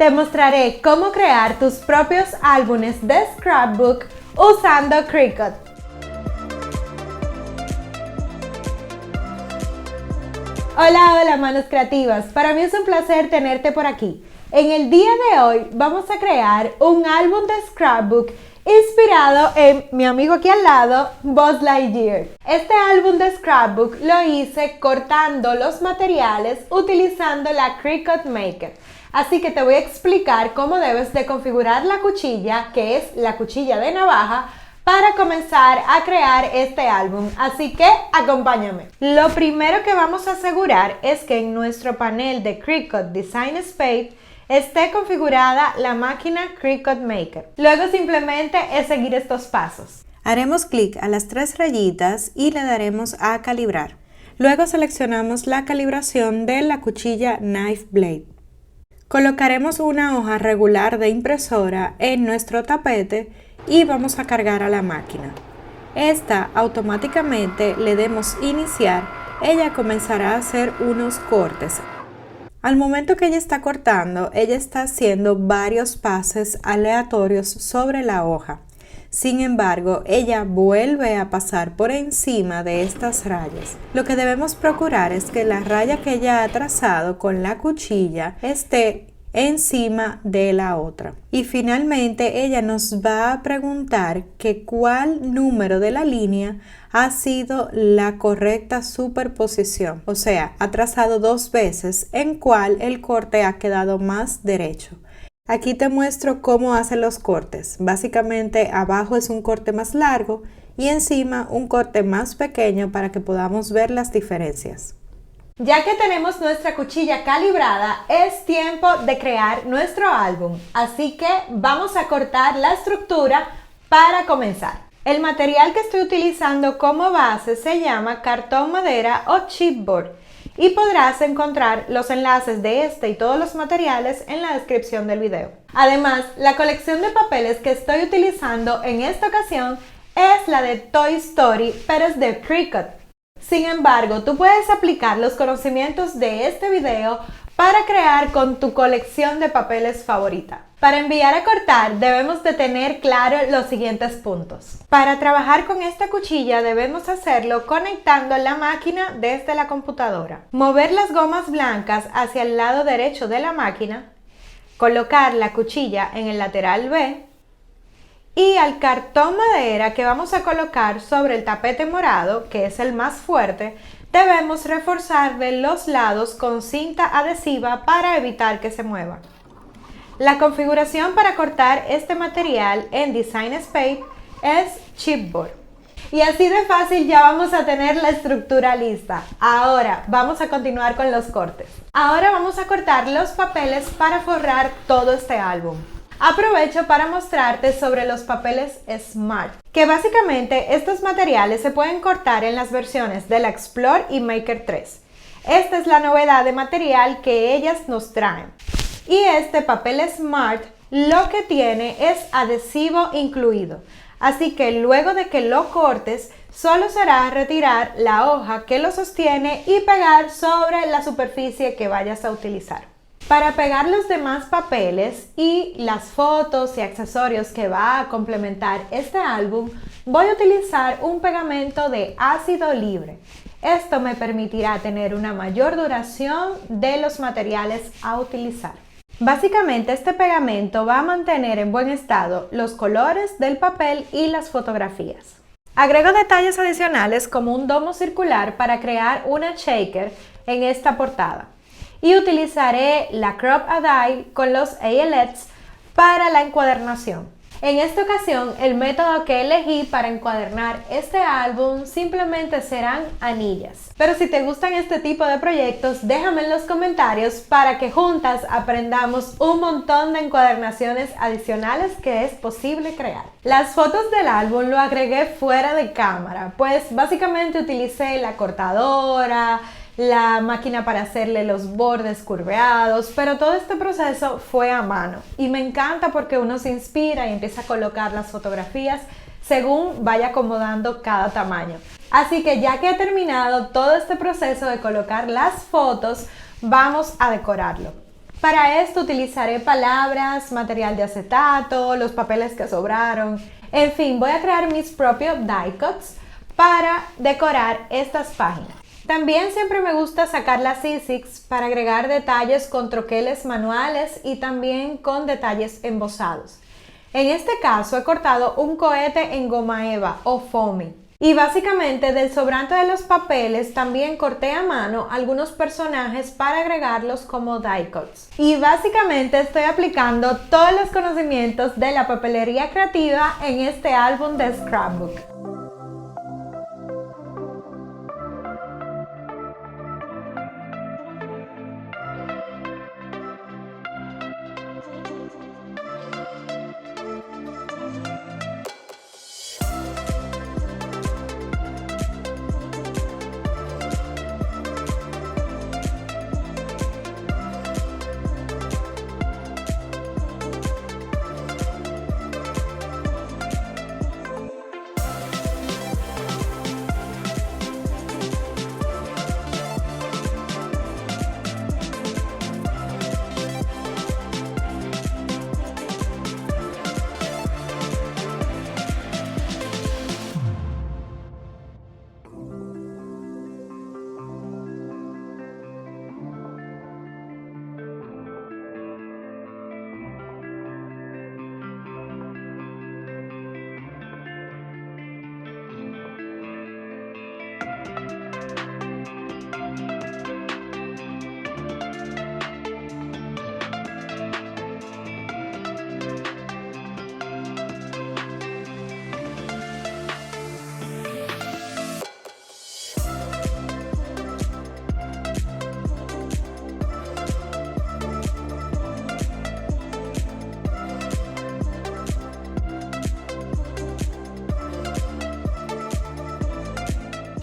Te mostraré cómo crear tus propios álbumes de scrapbook usando Cricut. Hola manos creativas, para mí es un placer tenerte por aquí. En el día de hoy vamos a crear un álbum de scrapbook inspirado en mi amigo aquí al lado, Buzz Lightyear. Este álbum de scrapbook lo hice cortando los materiales utilizando la Cricut Maker. Así que te voy a explicar cómo debes de configurar la cuchilla, que es la cuchilla de navaja, para comenzar a crear este álbum. Así que acompáñame. Lo primero que vamos a asegurar es que en nuestro panel de Cricut Design Space esté configurada la máquina Cricut Maker. Luego simplemente es seguir estos pasos. Haremos clic a las tres rayitas y le daremos a calibrar. Luego seleccionamos la calibración de la cuchilla Knife Blade. Colocaremos una hoja regular de impresora en nuestro tapete y vamos a cargar a la máquina. Esta automáticamente le demos iniciar, ella comenzará a hacer unos cortes. Al momento que ella está cortando, ella está haciendo varios pases aleatorios sobre la hoja. Sin embargo, ella vuelve a pasar por encima de estas rayas. Lo que debemos procurar es que la raya que ella ha trazado con la cuchilla esté encima de la otra. Y finalmente ella nos va a preguntar que cuál número de la línea ha sido la correcta superposición, o sea, ha trazado dos veces en cuál el corte ha quedado más derecho. Aquí te muestro cómo hace los cortes. Básicamente abajo es un corte más largo y encima un corte más pequeño para que podamos ver las diferencias. Ya que tenemos nuestra cuchilla calibrada, es tiempo de crear nuestro álbum. Así que vamos a cortar la estructura para comenzar. El material que estoy utilizando como base se llama cartón madera o chipboard y podrás encontrar los enlaces de este y todos los materiales en la descripción del video. Además, la colección de papeles que estoy utilizando en esta ocasión es la de Toy Story, pero es de Cricut. Sin embargo, tú puedes aplicar los conocimientos de este video para crear con tu colección de papeles favorita. Para enviar a cortar debemos de tener claro los siguientes puntos. Para trabajar con esta cuchilla debemos hacerlo conectando la máquina desde la computadora. Mover las gomas blancas hacia el lado derecho de la máquina. Colocar la cuchilla en el lateral B. Y al cartón madera que vamos a colocar sobre el tapete morado, que es el más fuerte, debemos reforzar de los lados con cinta adhesiva para evitar que se mueva. La configuración para cortar este material en Design Space es chipboard. Y así de fácil ya vamos a tener la estructura lista. Ahora vamos a continuar con los cortes. Ahora vamos a cortar los papeles para forrar todo este álbum. Aprovecho para mostrarte sobre los papeles Smart, que básicamente estos materiales se pueden cortar en las versiones de la Explore y Maker 3. Esta es la novedad de material que ellas nos traen. Y este papel Smart lo que tiene es adhesivo incluido, así que luego de que lo cortes, solo será retirar la hoja que lo sostiene y pegar sobre la superficie que vayas a utilizar. Para pegar los demás papeles y las fotos y accesorios que va a complementar este álbum, voy a utilizar un pegamento de ácido libre. Esto me permitirá tener una mayor duración de los materiales a utilizar. Básicamente este pegamento va a mantener en buen estado los colores del papel y las fotografías. Agrego detalles adicionales como un domo circular para crear una shaker en esta portada. Y utilizaré la Crop a Die con los eyelets para la encuadernación. En esta ocasión, el método que elegí para encuadernar este álbum simplemente serán anillas. Pero si te gustan este tipo de proyectos, déjame en los comentarios para que juntas aprendamos un montón de encuadernaciones adicionales que es posible crear. Las fotos del álbum lo agregué fuera de cámara, pues básicamente utilicé la cortadora, la máquina para hacerle los bordes curveados, pero todo este proceso fue a mano y me encanta porque uno se inspira y empieza a colocar las fotografías según vaya acomodando cada tamaño. Así que ya que he terminado todo este proceso de colocar las fotos, vamos a decorarlo. Para esto utilizaré palabras, material de acetato, los papeles que sobraron, en fin, voy a crear mis propios die cuts para decorar estas páginas. También siempre me gusta sacar las E6 para agregar detalles con troqueles manuales y también con detalles embosados. En este caso he cortado un cohete en goma eva o foamy. Y básicamente del sobrante de los papeles también corté a mano algunos personajes para agregarlos como die cuts. Y básicamente estoy aplicando todos los conocimientos de la papelería creativa en este álbum de scrapbook.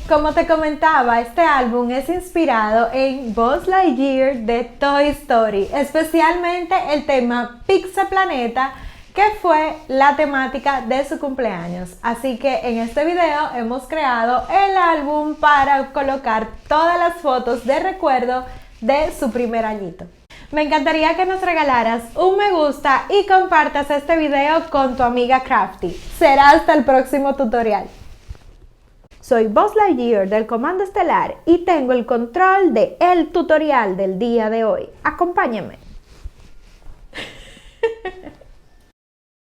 Como te comentaba, este álbum es inspirado en Buzz Lightyear de Toy Story, especialmente el tema Pizza Planeta, que fue la temática de su cumpleaños. Así que en este video hemos creado el álbum para colocar todas las fotos de recuerdo de su primer añito. Me encantaría que nos regalaras un me gusta y compartas este video con tu amiga Crafty. Será hasta el próximo tutorial. Soy Buzz Lightyear del Comando Estelar y tengo el control de el tutorial del día de hoy. Acompáñame.